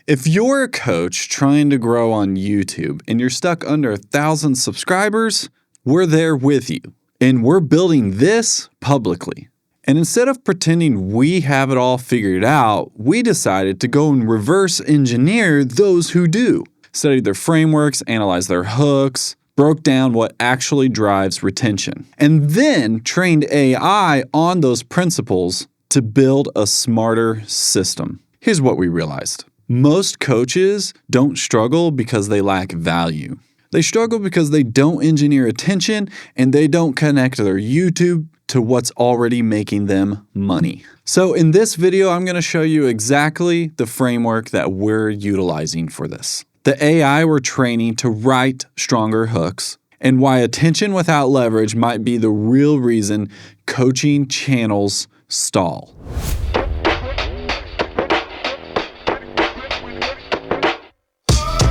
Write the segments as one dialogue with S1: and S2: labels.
S1: If you're a coach trying to grow on YouTube and you're stuck under 1,000 subscribers, we're there with you. And we're building this publicly. And instead of pretending we have it all figured out, we decided to go and reverse engineer those who do. Studied their frameworks, analyzed their hooks, broke down what actually drives retention, and then trained AI on those principles to build a smarter system. Here's what we realized. Most coaches don't struggle because they lack value. They struggle because they don't engineer attention and they don't connect their YouTube to what's already making them money. So in this video, I'm going to show you exactly the framework that we're utilizing for this. The AI we're training to write stronger hooks, and why attention without leverage might be the real reason coaching channels stall.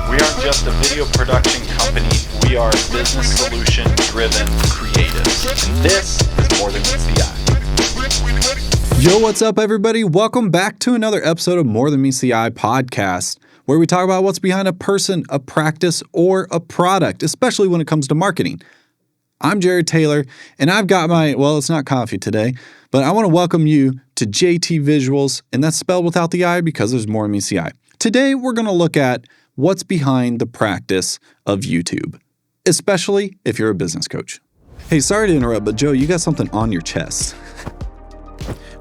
S2: We aren't just a video production company, we are business solution driven creatives. And this is More Than Meets the Eye.
S1: Yo, what's up everybody? Welcome back to another episode of More Than Meets the Eye podcast, where we talk about what's behind a person, a practice, or a product, especially when it comes to marketing. I'm Jared Taylor, and I've got it's not coffee today, but I want to welcome you to JT Visuals, and that's spelled without the I because there's more than meets the eye. Today, we're going to look at what's behind the practice of YouTube, especially if you're a business coach. Hey, sorry to interrupt, but Joe, you got something on your chest.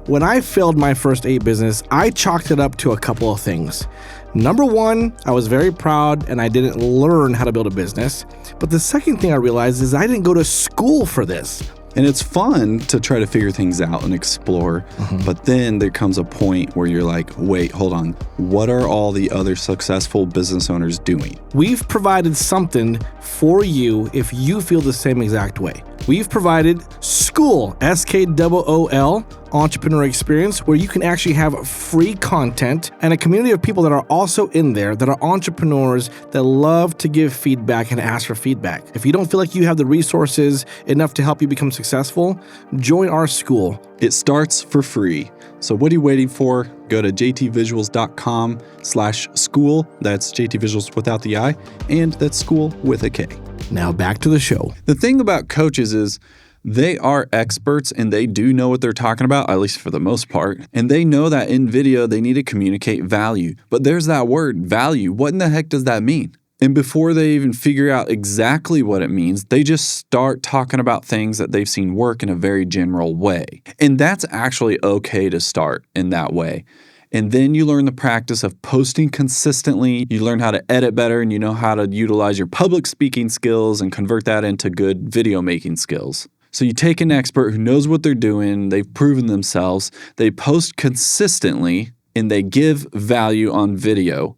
S3: When I failed my first 8 business, I chalked it up to a couple of things. Number one, I was very proud and I didn't learn how to build a business. But the second thing I realized is I didn't go to school for this.
S1: And it's fun to try to figure things out and explore, but then there comes a point where you're like, wait, hold on. What are all the other successful business owners doing?
S3: We've provided something for you if you feel the same exact way. We've provided Skool, S-K-O-O-L, entrepreneur experience, where you can actually have free content and a community of people that are also in there that are entrepreneurs that love to give feedback and ask for feedback. If you don't feel like you have the resources enough to help you become successful, join our Skool.
S1: It starts for free. So what are you waiting for? Go to jtvisuals.com/Skool. That's JTVisuals without the I, and that's Skool with a K.
S3: Now back to the show.
S1: The thing about coaches is they are experts and they do know what they're talking about, at least for the most part. And they know that in video, they need to communicate value. But there's that word, value. What in the heck does that mean? And before they even figure out exactly what it means, they just start talking about things that they've seen work in a very general way. And that's actually okay to start in that way. And then you learn the practice of posting consistently, you learn how to edit better, and you know how to utilize your public speaking skills and convert that into good video making skills. So you take an expert who knows what they're doing, they've proven themselves, they post consistently, and they give value on video.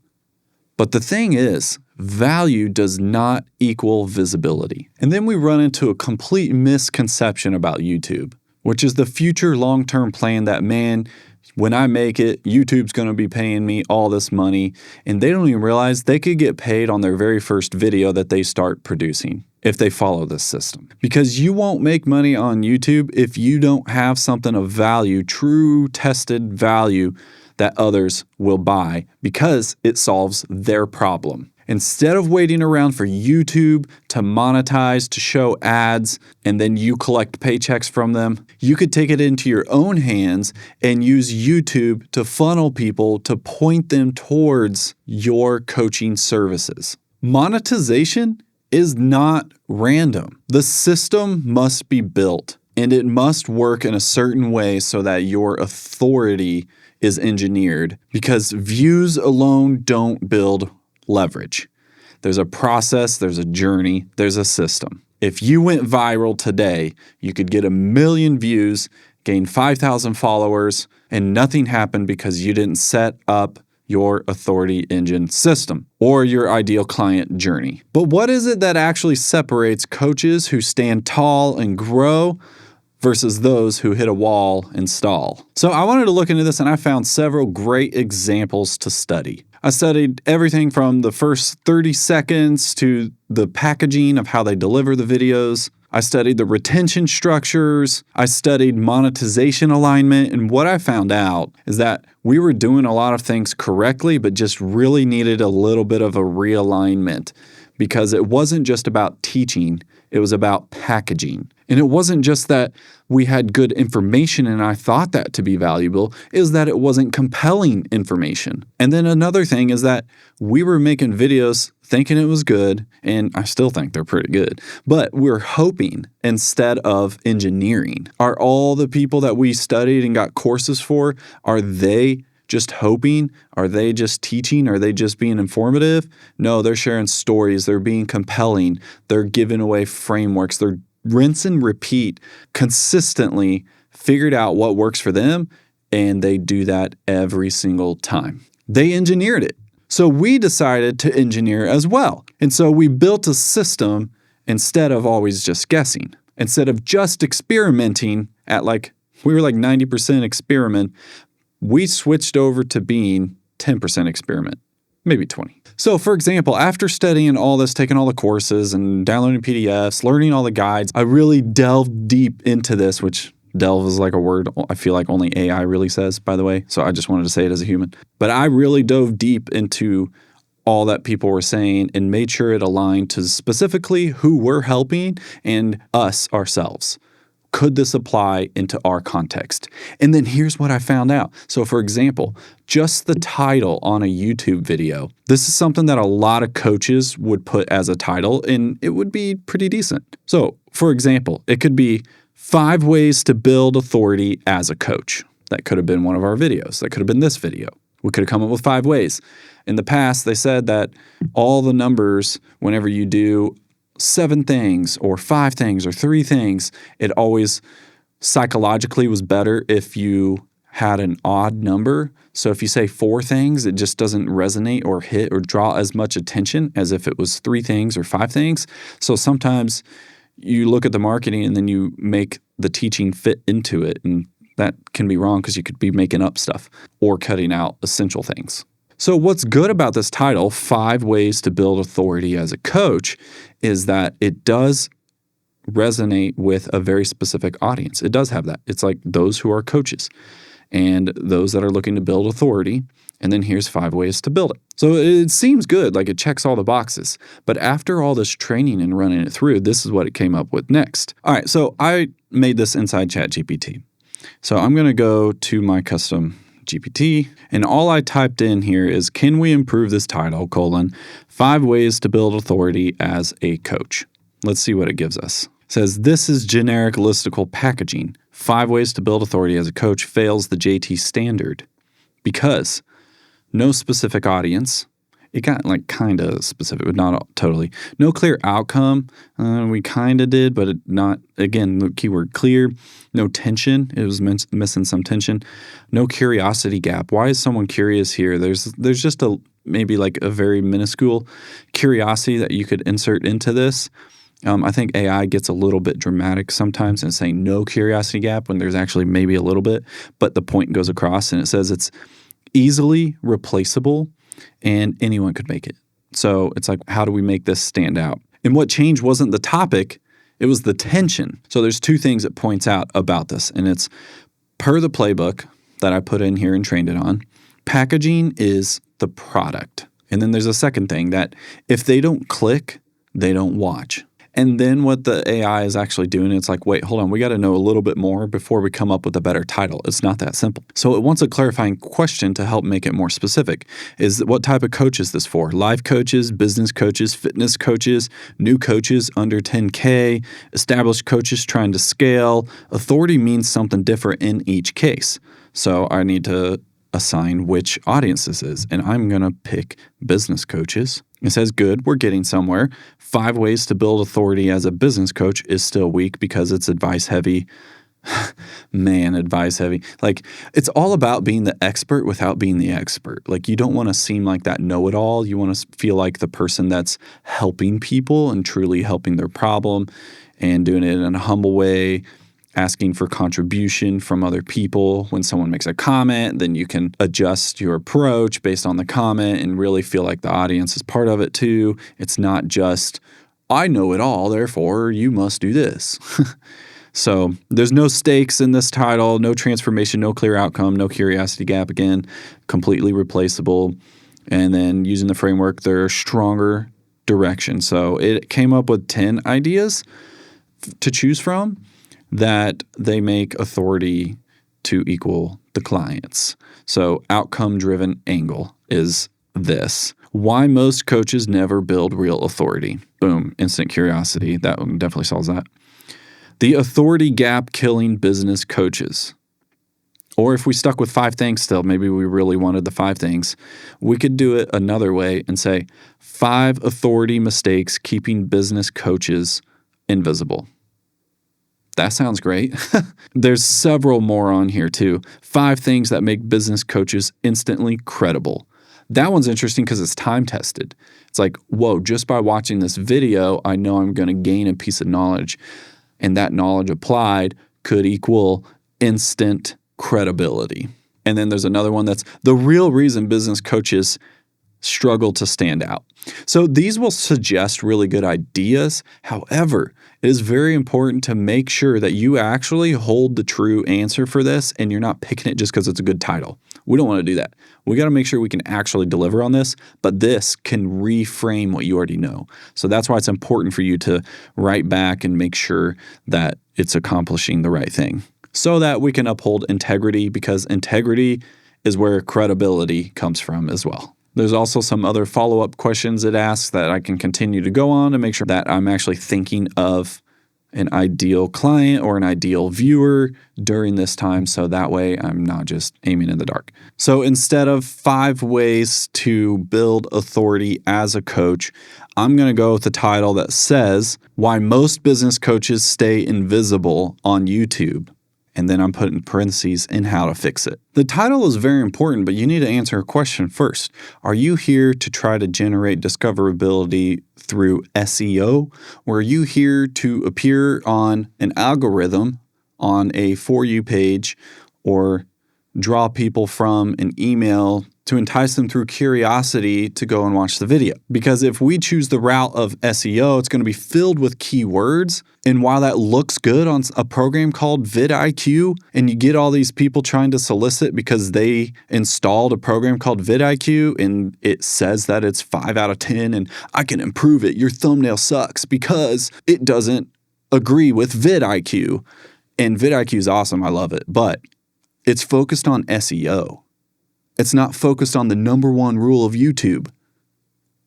S1: But the thing is, value does not equal visibility. And then we run into a complete misconception about YouTube, which is the future long-term plan that, man, when I make it, YouTube's going to be paying me all this money, and they don't even realize they could get paid on their very first video that they start producing if they follow this system. Because you won't make money on YouTube if you don't have something of value, true tested value that others will buy because it solves their problem. Instead of waiting around for YouTube to monetize, to show ads, and then you collect paychecks from them, you could take it into your own hands and use YouTube to funnel people to point them towards your coaching services. Monetization is not random. The system must be built, and it must work in a certain way so that your authority is engineered, because views alone don't build leverage. There's a process, there's a journey, there's a system. If you went viral today, you could get 1 million views, gain 5,000 followers, and nothing happened because you didn't set up your authority engine system or your ideal client journey. But what is it that actually separates coaches who stand tall and grow versus those who hit a wall and stall? So I wanted to look into this, and I found several great examples to study. I studied everything from the first 30 seconds to the packaging of how they deliver the videos. I studied the retention structures. I studied monetization alignment. And what I found out is that we were doing a lot of things correctly, but just really needed a little bit of a realignment because it wasn't just about teaching. It was about packaging. And it wasn't just that we had good information and I thought that to be valuable, it was that it wasn't compelling information. And then another thing is that we were making videos thinking it was good, and I still think they're pretty good, but we're hoping instead of engineering. Are all the people that we studied and got courses for, are they just hoping? Are they just teaching? Are they just being informative? No, they're sharing stories. They're being compelling. They're giving away frameworks. They're rinse and repeat, consistently figured out what works for them, and they do that every single time. They engineered it. So we decided to engineer as well. And so we built a system instead of always just guessing. Instead of just experimenting at we were 90% experiment, we switched over to being 10% experiment, maybe 20. So for example, after studying all this, taking all the courses and downloading PDFs, learning all the guides, I really delved deep into this, which delve is like a word I feel like only AI really says, by the way. So I just wanted to say it as a human. But I really dove deep into all that people were saying and made sure it aligned to specifically who we're helping and us ourselves. Could this apply into our context? And then here's what I found out. So for example, just the title on a YouTube video, this is something that a lot of coaches would put as a title and it would be pretty decent. So for example, it could be 5 ways to build authority as a coach. That could have been one of our videos. That could have been this video. We could have come up with 5 ways. In the past, they said that all the numbers, whenever you do 7 things or 5 things or 3 things, it always psychologically was better if you had an odd number. So if you say 4 things, it just doesn't resonate or hit or draw as much attention as if it was 3 things or 5 things. So sometimes you look at the marketing and then you make the teaching fit into it, and that can be wrong because you could be making up stuff or cutting out essential things. So what's good about this title, 5 Ways to Build Authority as a Coach, is that it does resonate with a very specific audience. It does have that. It's like those who are coaches and those that are looking to build authority. And then here's 5 ways to build it. So it seems good, like it checks all the boxes. But after all this training and running it through, this is what it came up with next. All right, so I made this inside ChatGPT. So I'm going to go to my custom GPT, and all I typed in here is, can we improve this title, 5 ways to build authority as a coach. Let's see what it gives us. It says, this is generic listicle packaging. 5 ways to build authority as a coach fails the JT standard because no specific audience. It got kind of specific, but not totally. No clear outcome. We kind of did, but not, again, the keyword clear. No tension. It was missing some tension. No curiosity gap. Why is someone curious here? There's just maybe a very minuscule curiosity that you could insert into this. I think AI gets a little bit dramatic sometimes in saying no curiosity gap when there's actually maybe a little bit, but the point goes across and it says it's easily replaceable and anyone could make it. So it's like, how do we make this stand out? And what changed wasn't the topic, it was the tension. So there's 2 things it points out about this, and it's per the playbook that I put in here and trained it on, packaging is the product. And then there's a second thing that if they don't click, they don't watch. And then what the AI is actually doing, it's like, wait, hold on, we got to know a little bit more before we come up with a better title. It's not that simple. So it wants a clarifying question to help make it more specific. Is what type of coach is this for? Life coaches, business coaches, fitness coaches, new coaches under 10K, established coaches trying to scale. Authority means something different in each case. So I need to assign which audience this is. And I'm going to pick business coaches. It says, good, we're getting somewhere. 5 ways to build authority as a business coach is still weak because it's advice heavy. Man, advice heavy. It's all about being the expert without being the expert. You don't want to seem like that know-it-all. You want to feel like the person that's helping people and truly helping their problem and doing it in a humble way, asking for contribution from other people. When someone makes a comment, then you can adjust your approach based on the comment and really feel like the audience is part of it too. It's not just I know it all, therefore you must do this. So there's no stakes in this title, no transformation, no clear outcome, no curiosity gap. Again, completely replaceable. And then using the framework, there's stronger direction. So it came up with 10 ideas to choose from that they make authority to equal the clients. So outcome-driven angle is this. Why most coaches never build real authority. Boom, instant curiosity. That one definitely solves that. The authority gap killing business coaches. Or if we stuck with 5 things still, maybe we really wanted the 5 things, we could do it another way and say 5 authority mistakes keeping business coaches invisible. That sounds great. There's several more on here too. 5 things that make business coaches instantly credible. That one's interesting because it's time tested. It's like, whoa, just by watching this video, I know I'm going to gain a piece of knowledge. And that knowledge applied could equal instant credibility. And then there's another one that's the real reason business coaches struggle to stand out. So these will suggest really good ideas. However, it is very important to make sure that you actually hold the true answer for this and you're not picking it just because it's a good title. We don't want to do that. We got to make sure we can actually deliver on this, but this can reframe what you already know. So that's why it's important for you to write back and make sure that it's accomplishing the right thing so that we can uphold integrity, because integrity is where credibility comes from as well. There's also some other follow-up questions it asks that I can continue to go on to make sure that I'm actually thinking of an ideal client or an ideal viewer during this time, so that way I'm not just aiming in the dark. So instead of 5 ways to build authority as a coach, I'm going to go with the title that says, Why Most Business Coaches Stay Invisible on YouTube. And then I'm putting parentheses in how to fix it. The title is very important, but you need to answer a question first. Are you here to try to generate discoverability through SEO? Or are you here to appear on an algorithm on a For You page or draw people from an email to entice them through curiosity to go and watch the video? Because if we choose the route of SEO, it's going to be filled with keywords. And while that looks good on a program called vidIQ, and you get all these people trying to solicit because they installed a program called vidIQ and it says that it's 5 out of 10 and I can improve it, your thumbnail sucks because it doesn't agree with vidIQ. And vidIQ is awesome, I love it, but it's focused on SEO. It's not focused on the number one rule of YouTube,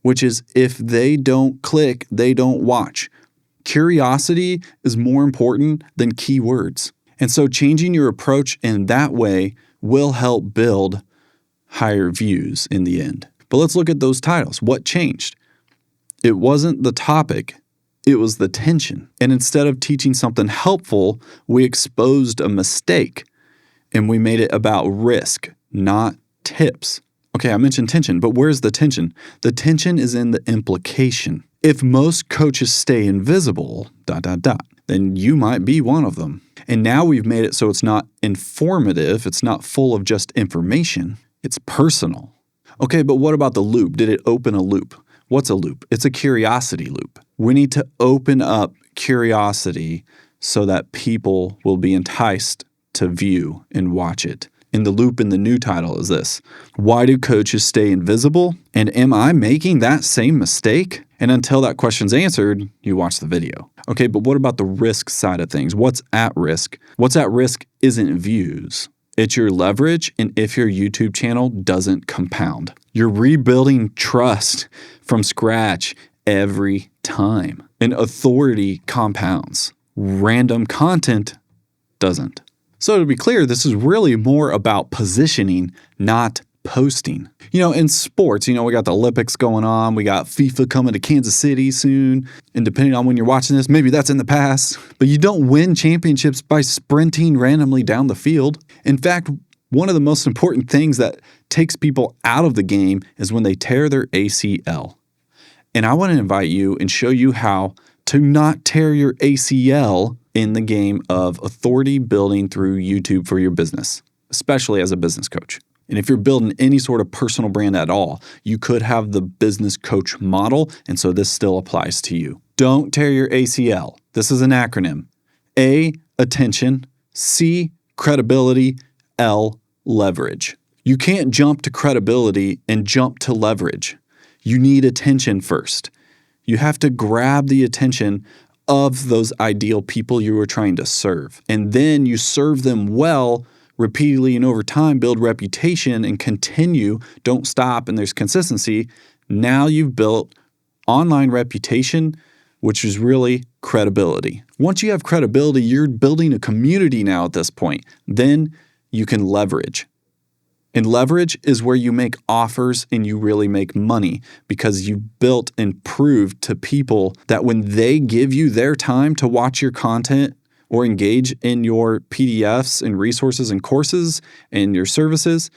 S1: which is if they don't click, they don't watch. Curiosity is more important than keywords. And so changing your approach in that way will help build higher views in the end. But let's look at those titles. What changed? It wasn't the topic, it was the tension. And instead of teaching something helpful, we exposed a mistake and we made it about risk, not tips. Okay, I mentioned tension, but where's the tension? The tension is in the implication. If most coaches stay invisible, then you might be one of them. And now we've made it so it's not informative, it's not full of just information, it's personal. Okay, but what about the loop? Did it open a loop? What's a loop? It's a curiosity loop. We need to open up curiosity so that people will be enticed to view and watch it. And the loop in the new title is this: Why do coaches stay invisible? And am I making that same mistake? And until that question's answered, you watch the video. Okay, but what about the risk side of things? What's at risk? What's at risk isn't views. It's your leverage, and if your YouTube channel doesn't compound. You're rebuilding trust from scratch every time. And authority compounds. Random content doesn't. So to be clear, this is really more about positioning, not posting. In sports, we got the Olympics going on. We got FIFA coming to Kansas City soon. And depending on when you're watching this, maybe that's in the past. But you don't win championships by sprinting randomly down the field. In fact, one of the most important things that takes people out of the game is when they tear their ACL. And I want to invite you and show you how to not tear your ACL in the game of authority building through YouTube for your business, especially as a business coach. And if you're building any sort of personal brand at all, you could have the business coach model, and so this still applies to you. Don't tear your ACL. This is an acronym. A, attention. C, credibility. L, leverage. You can't jump to credibility and jump to leverage. You need attention first. You have to grab the attention of those ideal people you are trying to serve. And then you serve them well repeatedly and over time, build reputation and continue, don't stop, and there's consistency. Now you've built online reputation, which is really credibility. Once you have credibility, you're building a community now at this point. Then you can leverage. And leverage is where you make offers and you really make money because you've built and proved to people that when they give you their time to watch your content or engage in your PDFs and resources and courses and your services,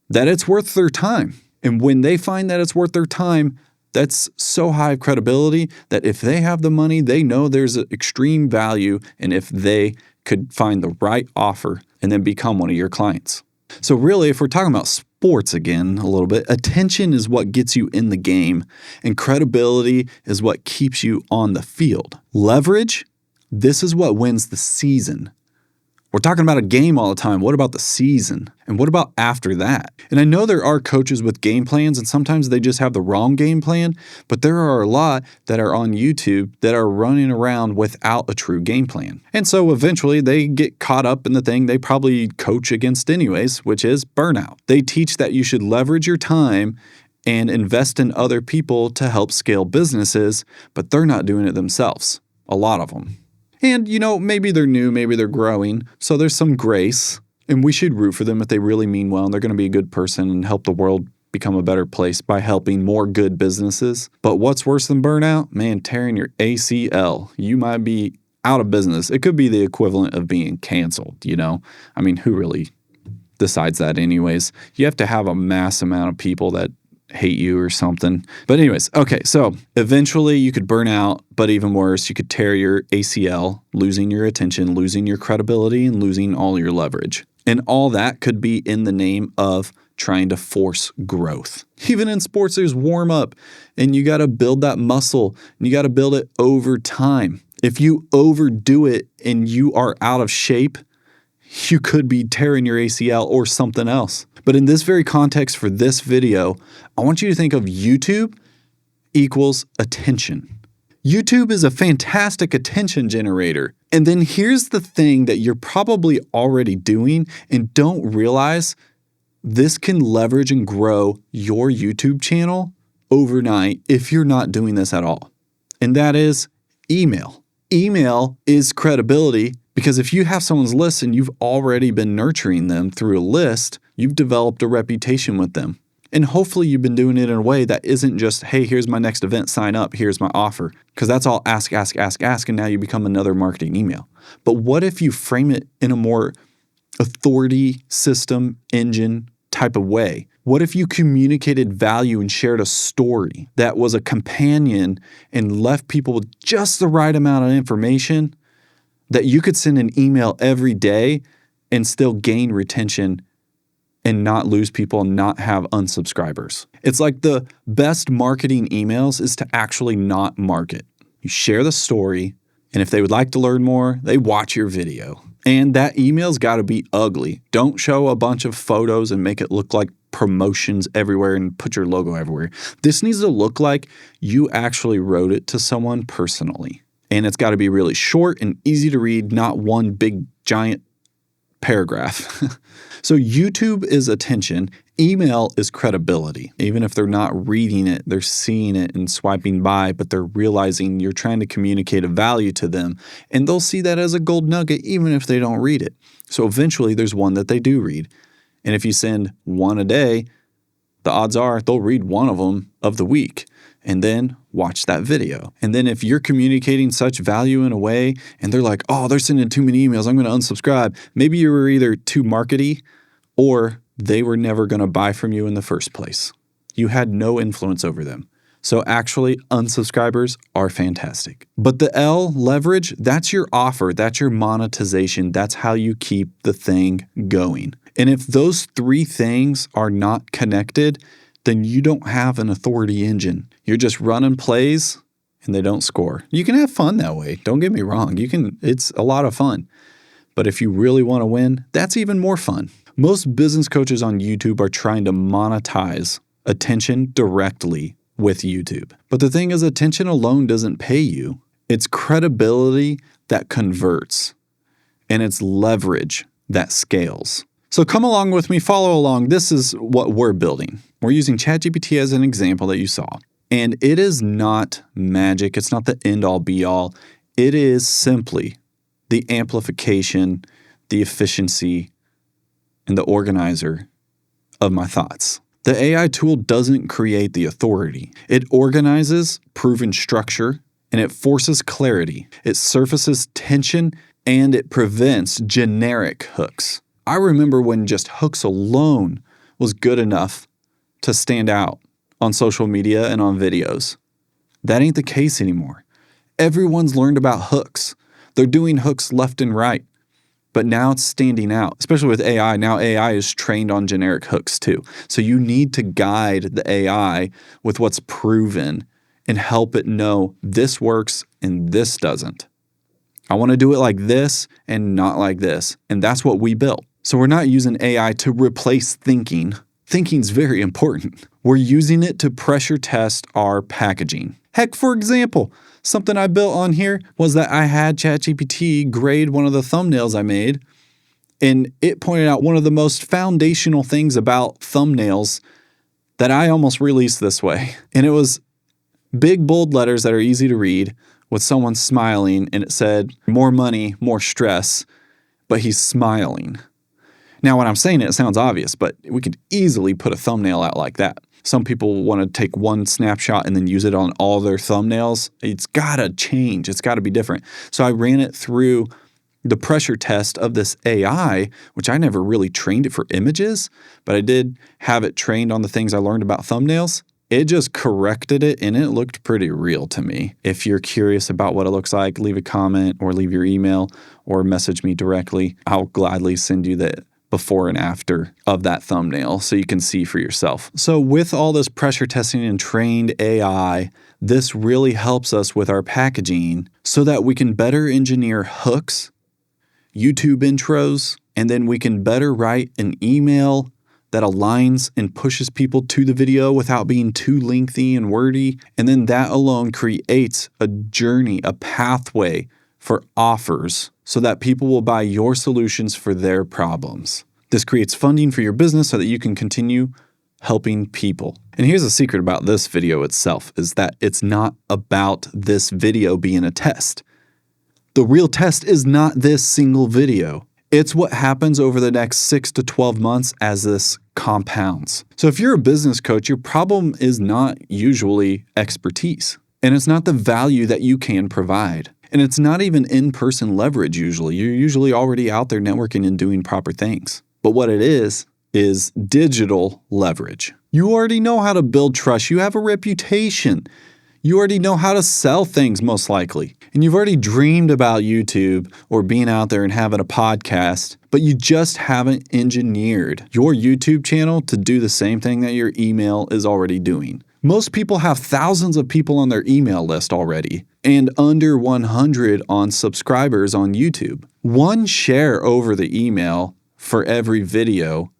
S1: that it's worth their time. And when they find that it's worth their time, that's so high of credibility that if they have the money, they know there's an extreme value and if they could find the right offer and then become one of your clients. So really, if we're talking about sports again a little bit, attention is what gets you in the game and credibility is what keeps you on the field. Leverage, this is what wins the season. We're talking about a game all the time. What about the season? And what about after that? And I know there are coaches with game plans and sometimes they just have the wrong game plan, but there are a lot that are on YouTube that are running around without a true game plan. And so eventually they get caught up in the thing they probably coach against anyways, which is burnout. They teach that you should leverage your time and invest in other people to help scale businesses, but they're not doing it themselves. A lot of them. And, maybe they're new, maybe they're growing, so there's some grace, and we should root for them if they really mean well and they're going to be a good person and help the world become a better place by helping more good businesses. But what's worse than burnout? Man, tearing your ACL. You might be out of business. It could be the equivalent of being canceled, I mean, who really decides that anyways? You have to have a mass amount of people that hate you or something. But anyways, okay, so eventually you could burn out, but even worse, you could tear your ACL, losing your attention, losing your credibility, and losing all your leverage. And all that could be in the name of trying to force growth. Even in sports, there's warm up, and you got to build that muscle, and you got to build it over time. If you overdo it and you are out of shape, you could be tearing your ACL or something else. But in this very context for this video, I want you to think of YouTube equals attention. YouTube is a fantastic attention generator. And then here's the thing that you're probably already doing and don't realize: this can leverage and grow your YouTube channel overnight if you're not doing this at all. And that is email. Email is credibility. Because if you have someone's list and you've already been nurturing them through a list, you've developed a reputation with them. And hopefully you've been doing it in a way that isn't just, hey, here's my next event, sign up, here's my offer. Because that's all ask, and now you become another marketing email. But what if you frame it in a more authority system engine type of way? What if you communicated value and shared a story that was a companion and left people with just the right amount of information that you could send an email every day and still gain retention and not lose people and not have unsubscribers? It's like the best marketing emails is to actually not market. You share the story, and if they would like to learn more, they watch your video. And that email's got to be ugly. Don't show a bunch of photos and make it look like promotions everywhere and put your logo everywhere. This needs to look like you actually wrote it to someone personally. And it's got to be really short and easy to read, not one big giant paragraph. So YouTube is attention. Email is credibility. Even if they're not reading it, they're seeing it and swiping by, but they're realizing you're trying to communicate a value to them. And they'll see that as a gold nugget, even if they don't read it. So eventually there's one that they do read. And if you send one a day, the odds are they'll read one of them of the week and then watch that video. And then if you're communicating such value in a way and they're like, oh, they're sending too many emails, I'm going to unsubscribe. Maybe you were either too markety or they were never going to buy from you in the first place. You had no influence over them. So actually, unsubscribers are fantastic. But the L, leverage, that's your offer. That's your monetization. That's how you keep the thing going. And if those three things are not connected, then you don't have an authority engine. You're just running plays and they don't score. You can have fun that way. Don't get me wrong. It's a lot of fun. But if you really want to win, that's even more fun. Most business coaches on YouTube are trying to monetize attention directly with YouTube. But the thing is, attention alone doesn't pay you. It's credibility that converts, and it's leverage that scales. So come along with me, follow along. This is what we're building. We're using ChatGPT as an example that you saw. And it is not magic. It's not the end-all be-all. It is simply the amplification, the efficiency, and the organizer of my thoughts. The AI tool doesn't create the authority. It organizes proven structure, and it forces clarity. It surfaces tension, and it prevents generic hooks. I remember when just hooks alone was good enough to stand out on social media and on videos. That ain't the case anymore. Everyone's learned about hooks. They're doing hooks left and right. But now it's standing out, especially with AI. Now AI is trained on generic hooks too. So you need to guide the AI with what's proven and help it know this works and this doesn't. I want to do it like this and not like this. And that's what we built. So we're not using AI to replace thinking. Thinking's very important. We're using it to pressure test our packaging. Heck, for example, something I built on here was that I had ChatGPT grade one of the thumbnails I made, and it pointed out one of the most foundational things about thumbnails that I almost released this way. And it was big, bold letters that are easy to read with someone smiling, and it said, more money, more stress, but he's smiling. Now, when I'm saying it, it sounds obvious, but we could easily put a thumbnail out like that. Some people want to take one snapshot and then use it on all their thumbnails. It's got to change. It's got to be different. So I ran it through the pressure test of this AI, which I never really trained it for images, but I did have it trained on the things I learned about thumbnails. It just corrected it, and it looked pretty real to me. If you're curious about what it looks like, leave a comment or leave your email or message me directly. I'll gladly send you the before and after of that thumbnail so you can see for yourself. So with all this pressure testing and trained AI, this really helps us with our packaging so that we can better engineer hooks, YouTube intros, and then we can better write an email that aligns and pushes people to the video without being too lengthy and wordy. And then that alone creates a journey, a pathway for offers so that people will buy your solutions for their problems. This creates funding for your business so that you can continue helping people. And here's the secret about this video itself, is that it's not about this video being a test. The real test is not this single video. It's what happens over the next 6 to 12 months as this compounds. So if you're a business coach, your problem is not usually expertise, and it's not the value that you can provide. And it's not even in-person leverage usually. You're usually already out there networking and doing proper things. But what it is digital leverage. You already know how to build trust. You have a reputation. You already know how to sell things most likely. And you've already dreamed about YouTube or being out there and having a podcast, but you just haven't engineered your YouTube channel to do the same thing that your email is already doing. Most people have thousands of people on their email list already and under 100 on subscribers on YouTube. One share over the email for every video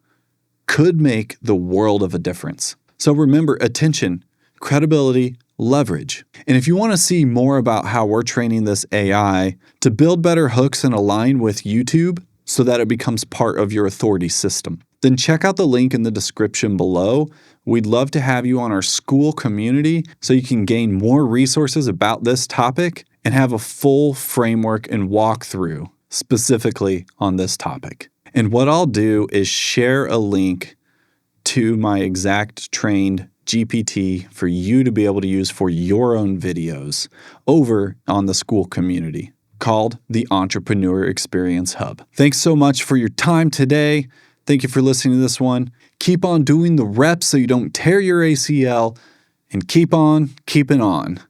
S1: could make the world of a difference. So remember, attention, credibility, leverage. And if you want to see more about how we're training this AI to build better hooks and align with YouTube so that it becomes part of your authority system, then check out the link in the description below. We'd love to have you on our Skool community so you can gain more resources about this topic and have a full framework and walkthrough specifically on this topic. And what I'll do is share a link to my exact trained GPT for you to be able to use for your own videos over on the Skool community called the Entrepreneur Experience Hub. Thanks so much for your time today. Thank you for listening to this one. Keep on doing the reps so you don't tear your ACL, and keep on keeping on.